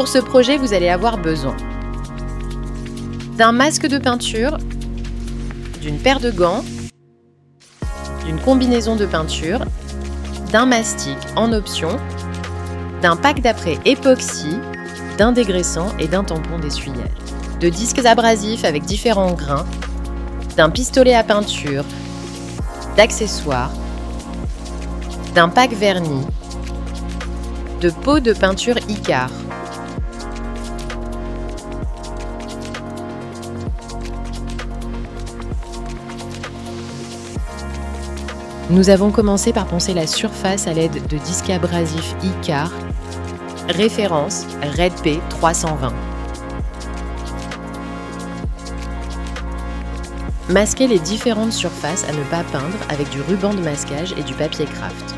Pour ce projet, vous allez avoir besoin d'un masque de peinture, d'une paire de gants, d'une combinaison de peinture, d'un mastic en option, d'un pack d'après époxy, d'un dégraissant et d'un tampon d'essuyage, de disques abrasifs avec différents grains, d'un pistolet à peinture, d'accessoires, d'un pack vernis, de pots de peinture Icare. Nous avons commencé par poncer la surface à l'aide de disques abrasifs Icare, référence Red P 320. Masquez les différentes surfaces à ne pas peindre avec du ruban de masquage et du papier craft.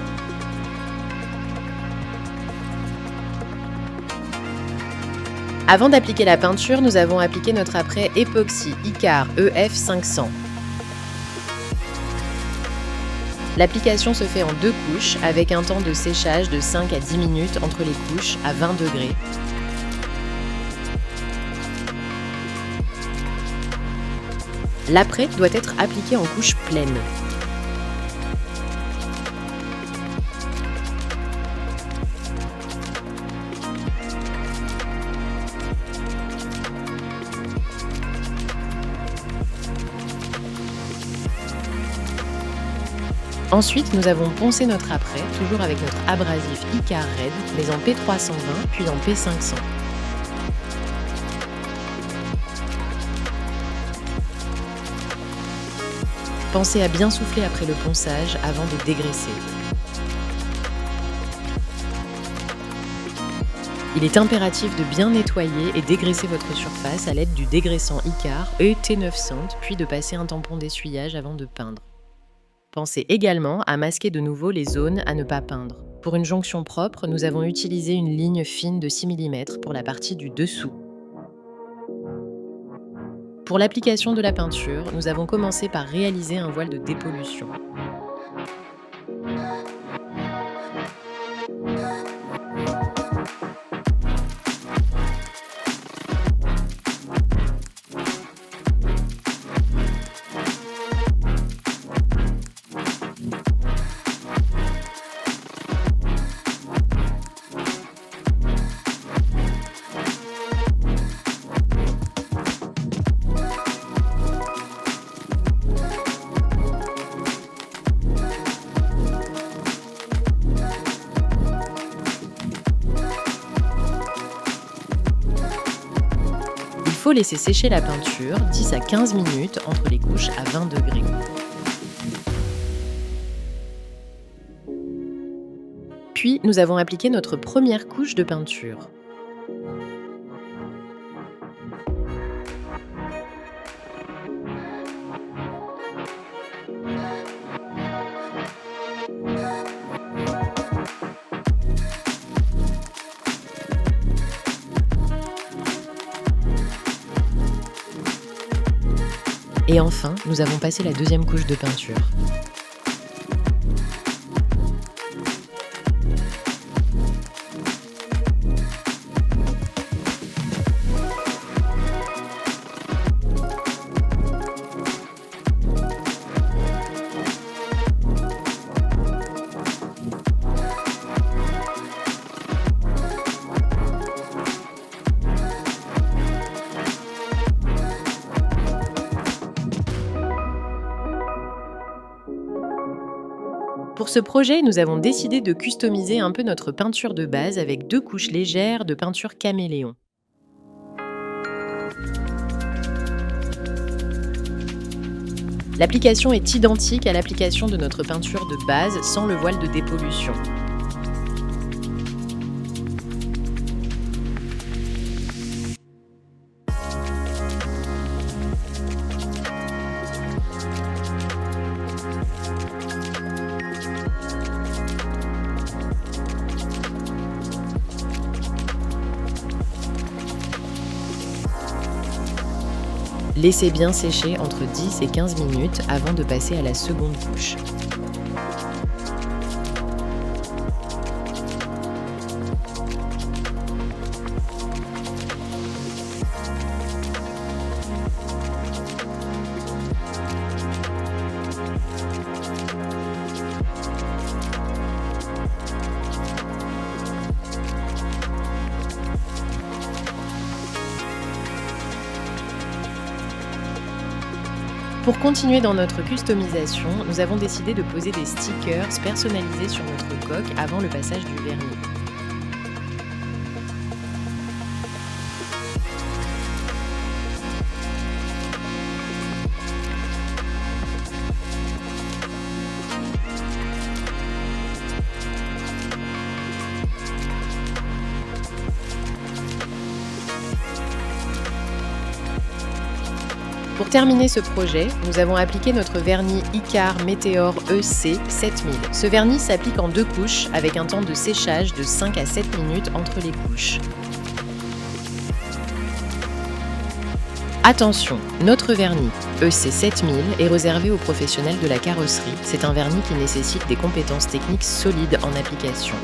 Avant d'appliquer la peinture, nous avons appliqué notre apprêt époxy Icare EF 500. L'application se fait en 2 couches avec un temps de séchage de 5 à 10 minutes entre les couches à 20 degrés. L'apprêt doit être appliqué en couche pleine. Ensuite, nous avons poncé notre apprêt, toujours avec notre abrasif Icare Red, mais en P320 puis en P500. Pensez à bien souffler après le ponçage avant de dégraisser. Il est impératif de bien nettoyer et dégraisser votre surface à l'aide du dégraissant Icare ET900, puis de passer un tampon d'essuyage avant de peindre. Pensez également à masquer de nouveau les zones à ne pas peindre. Pour une jonction propre, nous avons utilisé une ligne fine de 6 mm pour la partie du dessous. Pour l'application de la peinture, nous avons commencé par réaliser un voile de dépollution. Il faut laisser sécher la peinture 10 à 15 minutes entre les couches à 20 degrés. Puis, nous avons appliqué notre première couche de peinture. Et enfin, nous avons passé la deuxième couche de peinture. Pour ce projet, nous avons décidé de customiser un peu notre peinture de base avec 2 couches légères de peinture caméléon. L'application est identique à l'application de notre peinture de base sans le voile de dépollution. Laissez bien sécher entre 10 et 15 minutes avant de passer à la seconde couche. Pour continuer dans notre customisation, nous avons décidé de poser des stickers personnalisés sur notre coque avant le passage du vernis. Pour terminer ce projet, nous avons appliqué notre vernis Icar Meteor EC 7000. Ce vernis s'applique en 2 couches avec un temps de séchage de 5 à 7 minutes entre les couches. Attention, notre vernis EC 7000 est réservé aux professionnels de la carrosserie. C'est un vernis qui nécessite des compétences techniques solides en application.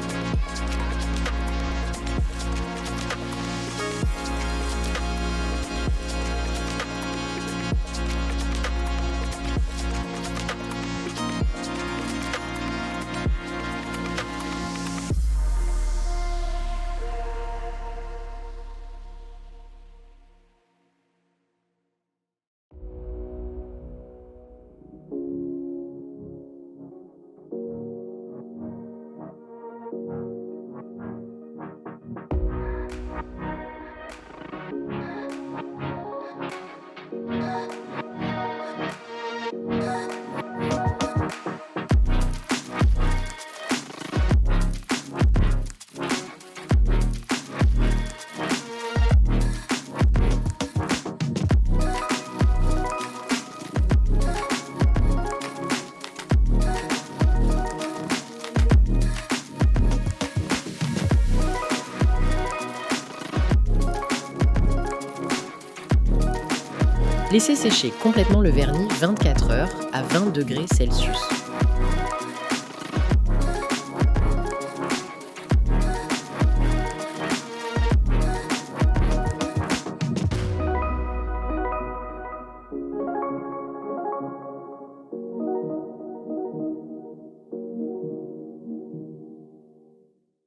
Laissez sécher complètement le vernis 24 heures à 20 degrés Celsius.